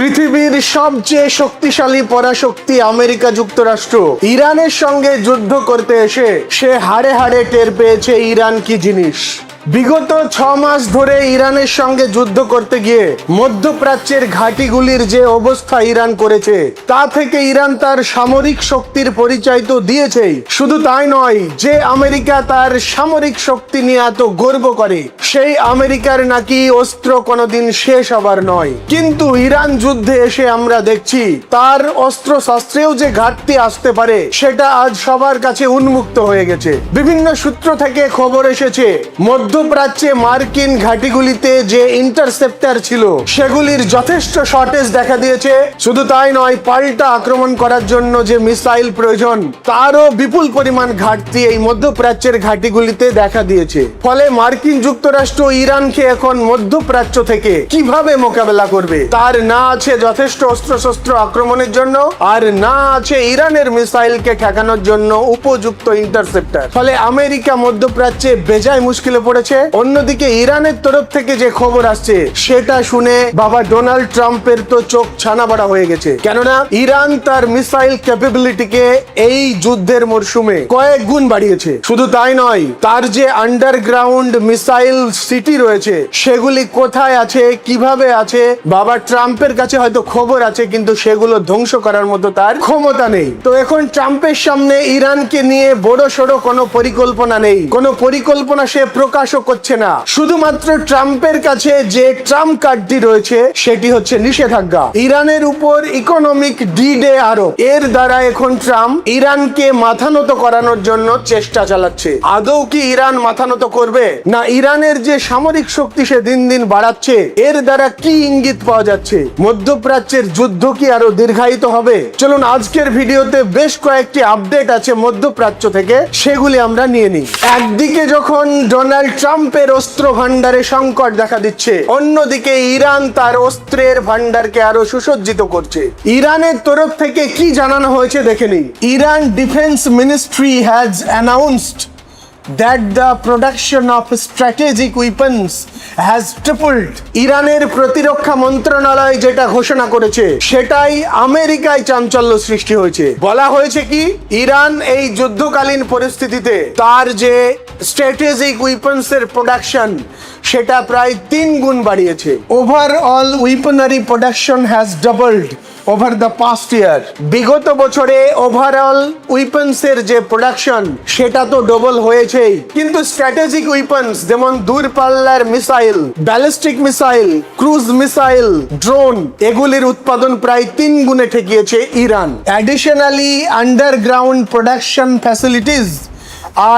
পৃথিবীর সবচেয়ে শক্তিশালী পরাশক্তি আমেরিকা যুক্তরাষ্ট্র ইরানের সঙ্গে যুদ্ধ করতে এসে সে হাড়ে হাড়ে টের পেয়েছে ইরান কি জিনিস। বিগত 6 মাস ধরে ইরানের সঙ্গে যুদ্ধ করতে গিয়ে মধ্যপ্রাচ্যের ঘাঁটিগুলির যে অবস্থা ইরান করেছে তা থেকে ইরান তার সামরিক শক্তির পরিচয় তো দিয়েছেই, শুধু তাই নয়, যে আমেরিকা তার সামরিক শক্তি নিয়ে এত গর্ব করে সেই আমেরিকার নাকি অস্ত্র কোনোদিন শেষ হবার নয়। কিন্তু ইরান যুদ্ধে এসে আমরা দেখছি তার অস্ত্র শস্ত্রেও যে ঘাটতি আসতে পারে সেটা আজ সবার কাছে উন্মুক্ত হয়ে গেছে। বিভিন্ন সূত্র থেকে খবর এসেছে মধ্যপ্রাচ্যে মার্কিন ঘাঁটিগুলিতে যে ইন্টারসেপ্টর ছিল সেগুলির যথেষ্ট শর্টেজ দেখা দিয়েছে। শুধু তাই নয়, পাল্টা আক্রমণ করার জন্য যে মিসাইল প্রয়োজন তারও বিপুল পরিমাণ ঘাটতি এই মধ্যপ্রাচ্যের ঘাঁটিগুলিতে দেখা দিয়েছে। ফলে মার্কিন যুক্তরাষ্ট্র ইরানকে এখন মধ্যপ্রাচ্য থেকে কিভাবে মোকাবেলা করবে তার না আছে যথেষ্ট অস্ত্রশস্ত্র আক্রমণের জন্য, আর না আছে ইরানের মিসাইলকে ঠেকানোর জন্য উপযুক্ত ইন্টারসেপ্টর। ফলে আমেরিকা মধ্যপ্রাচ্যে বেজায় মুশকিলে পড়েছে। অন্যদিকে ইরানের তরফ থেকে যে খবর আসছে সেটা শুনে বাবা ডোনাল্ড ট্রাম্পের তো চোখ ছানাবড়া হয়ে গেছে, কেননা ইরান তার মিসাইল ক্যাপাবিলিটিকে এই যুদ্ধের মরশুমে কয়েক গুণ বাড়িয়েছে। শুধু তাই নয়, তার যে আন্ডারগ্রাউন্ড মিসাইল সিটি রয়েছে সেগুলি কোথায় আছে, কিভাবে আছে, বাবা ট্রাম্পের কাছে হয়তো খবর আছে কিন্তু সেগুলো ধ্বংস করার মতো তার ক্ষমতা নেই। তো এখন ট্রাম্পের সামনে ইরানকে নিয়ে বড় সড়ো কোনো পরিকল্পনা নেই, কোনো পরিকল্পনা সে প্রকাশও করছে না। শুধুমাত্র ট্রাম্পের কাছে যে ট্রাম্প কার্ডটি রয়েছে সেটি হচ্ছে নিষেধাজ্ঞা, ইরানের উপর ইকোনমিক ডি-ডে আরোপ। এর দ্বারা এখন ট্রাম্প ইরানকে মাথানত করানোর জন্য চেষ্টা চালাচ্ছে। আদৌ কি ইরান মাথানত করবে না ইরানের যে সামরিক শক্তি সে দিন দিন বাড়াচ্ছে এর দ্বারা কি ইঙ্গিত পাওয়া যাচ্ছে? মধ্যপ্রাচ্যের যুদ্ধ কি আরো দীর্ঘায়িত হবে? চলুন আজকের ভিডিওতে বেশ কয়েকটি আপডেট আছে মধ্যপ্রাচ্য থেকে, সেগুলি আমরা নিয়ে নিই। একদিকে যখন ডোনাল্ড ট্রাম্পের অস্ত্র ভান্ডারে সংকট দেখা দিচ্ছে, অন্যদিকে ইরান তার অস্ত্রের ভান্ডারকে আরো সুসজ্জিত করছে। ইরানের তরফ থেকে কি জানানো হয়েছে দেখে নিই। Iran defence ministry has announced that the production of strategic weapons has tripled. ইরানের প্রতিরক্ষা মন্ত্রণালয় যেটা ঘোষণা করেছে সেটাই আমেরিকায় চাঞ্চল্য সৃষ্টি হয়েছে। বলা হয়েছে কি, ইরান এই যুদ্ধকালীন পরিস্থিতিতে তার যে স্ট্র্যাটেজিক উইপন্স এর প্রোডাকশন সেটা প্রায় 3 গুণ বাড়িয়েছে। Overall weaponry production has doubled over the past year. বিগত বছরে ওভারঅল উইপন্স এর যে প্রোডাকশন সেটা তো ডবল হয়েছেই, কিন্তু স্ট্র্যাটেজিক উইপন্স যেমন দূরপাল্লার missile, ballistic missile, cruise missile, drone এগুলির উৎপাদন প্রায় 3 গুণে ঠেকিয়েছে Iran. Additionally underground production facilities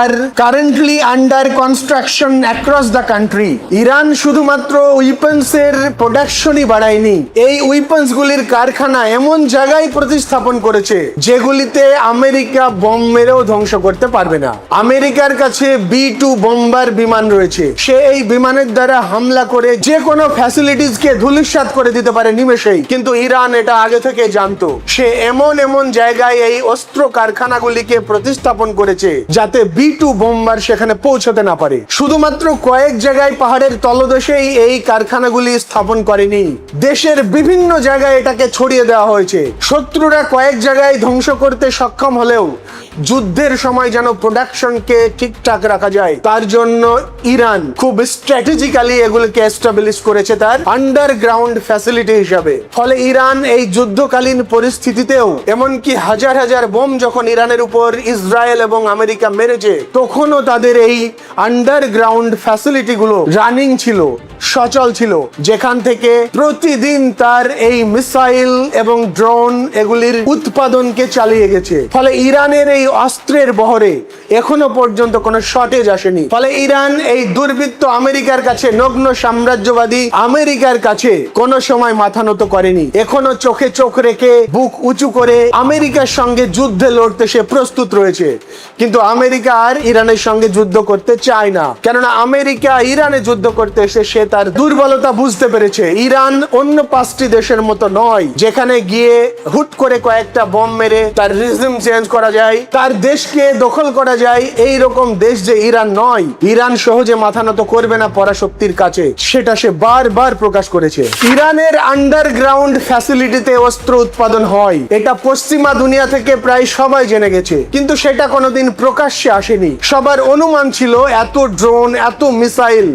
are currently under construction across the country. Iran শুধুমাত্র উইপন্স এর প্রোডাকশনই বাড়ায়নি, এই উইপন্স গুলির কারখানা এমন জায়গায় প্রতিস্থাপন করেছে যেগুলিতে আমেরিকা বম মেরেও ধ্বংস করতে পারবে না। আমেরিকার কাছে B-2 বোম্বার বিমান রয়েছে, সে এই বিমানের দ্বারা হামলা করে যে কোনো ফ্যাসিলিটিস কে ধূলিসাৎ করে দিতে পারে নিমেষেই, কিন্তু ইরান এটা আগে থেকে জানতো। সে এমন এমন জায়গায় এই অস্ত্র কারখানাগুলিকে প্রতিস্থাপন করেছে যাতে B-2 বোম্বার সেখানে পৌঁছতে না পারে। শুধুমাত্র কয়েক জায়গায় পাহাড়ের তলদেশেই এই কারখানাগুলি স্থাপন করেনি, দেশের বিভিন্ন জায়গায় এটাকে ছড়িয়ে দেওয়া হয়েছে। শত্রুরা কয়েক জায়গায় ধ্বংস করতে সক্ষম হলেও যুদ্ধের সময় যেন প্রোডাকশনকে ঠিকঠাক রাখা যায় তার জন্য ইরান খুব স্ট্র্যাটেজিক্যালি এগুলোকে এস্টাবলিশ করেছে তার আন্ডারগ্রাউন্ড ফ্যাসিলিটি হিসাবে। ফলে ইরান এই যুদ্ধকালীন পরিস্থিতিতেও, এমনকি হাজার হাজার বোম যখন ইরানের উপর ইসরায়েল এবং আমেরিকা মেরেছে তখনও তাদের এই আন্ডারগ্রাউন্ড ফ্যাসিলিটি গুলো রানিং ছিল, সচল ছিল, যেখান থেকে প্রতিদিন তার এই মিসাইল এবং ড্রোন এগুলির উৎপাদনকে চালিয়ে গেছে। ফলে ইরানের এই অস্ত্রের বহরে এখনো পর্যন্ত কোনো শর্টেজ আসেনি। ফলে ইরান এই দুর্বৃত্ত আমেরিকার কাছে, নগ্ন সাম্রাজ্যবাদী আমেরিকার কাছে কোনো সময় মাথা নত করেনি। এখনো চোখে চোখ রেখে বুক উঁচু করে আমেরিকার সঙ্গে যুদ্ধে লড়তে সে প্রস্তুত রয়েছে। কিন্তু আমেরিকা আমেরিকা আর ইরানের সঙ্গে যুদ্ধ করতে চায় না, কেননা আমেরিকা ইরানে যুদ্ধ করতে এসে সে তার দুর্বলতা বুঝতে পেরেছে। ইরান অন্য 5টি দেশের মতো নয় যেখানে গিয়ে হুট করে কয়েকটা বম মেরে তার রিজিম চেঞ্জ করা যায়, তার দেশকে দখল করা যায়। এই রকম দেশ যে ইরান নয়। ইরান সহজে মাথা নত করবে না পরাশক্তির কাছে, সেটা সে বারবার প্রকাশ করেছে। ইরানের আন্ডারগ্রাউন্ড ফ্যাসিলিটিতে অস্ত্র উৎপাদন হয়, এটা পশ্চিমা দুনিয়া থেকে প্রায় সবাই জেনে গেছে, কিন্তু সেটা কোনোদিন প্রকাশ্যে আসেনি। সবার অনুমান ছিল এত ড্রোন, এত মিসাইল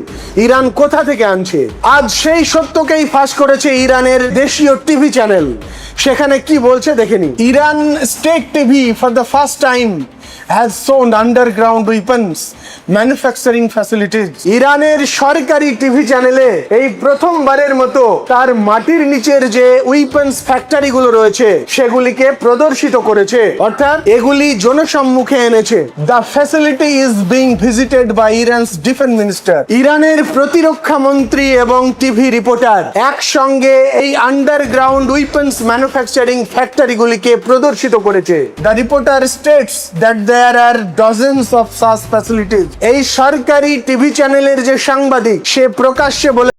ইরান কোথা থেকে আনছে। আজ সেই সত্যকেই ফাঁস করেছে ইরানের দেশীয় টিভি চ্যানেল। সেখানে কি বলছে দেখেনি। Iran state TV for the first time has shown underground weapons manufacturing facilities. ইরানের সরকারি টিভি চ্যানেলে এই প্রথমবারের মতো তার মাটির নিচের যে উইপন্স ফ্যাক্টরি গুলো রয়েছে সেগুলিকে প্রদর্শিত করেছে, অর্থাৎ এগুলি জনসম্মুখে এনেছে। The facility is being visited by Iran's defense minister. ইরানের প্রতিরক্ষা মন্ত্রী এবং টিভি রিপোর্টার একসঙ্গে এই আন্ডারগ্রাউন্ড উইপন্স ম্যানুফ্যাকচারিং ফ্যাক্টরি গুলিকে প্রদর্শিত করেছে। The reporter states that there are dozens of such facilities. এই সরকারি টিভি চ্যানেলের যে সাংবাদিক সে প্রকাশ্যে বলে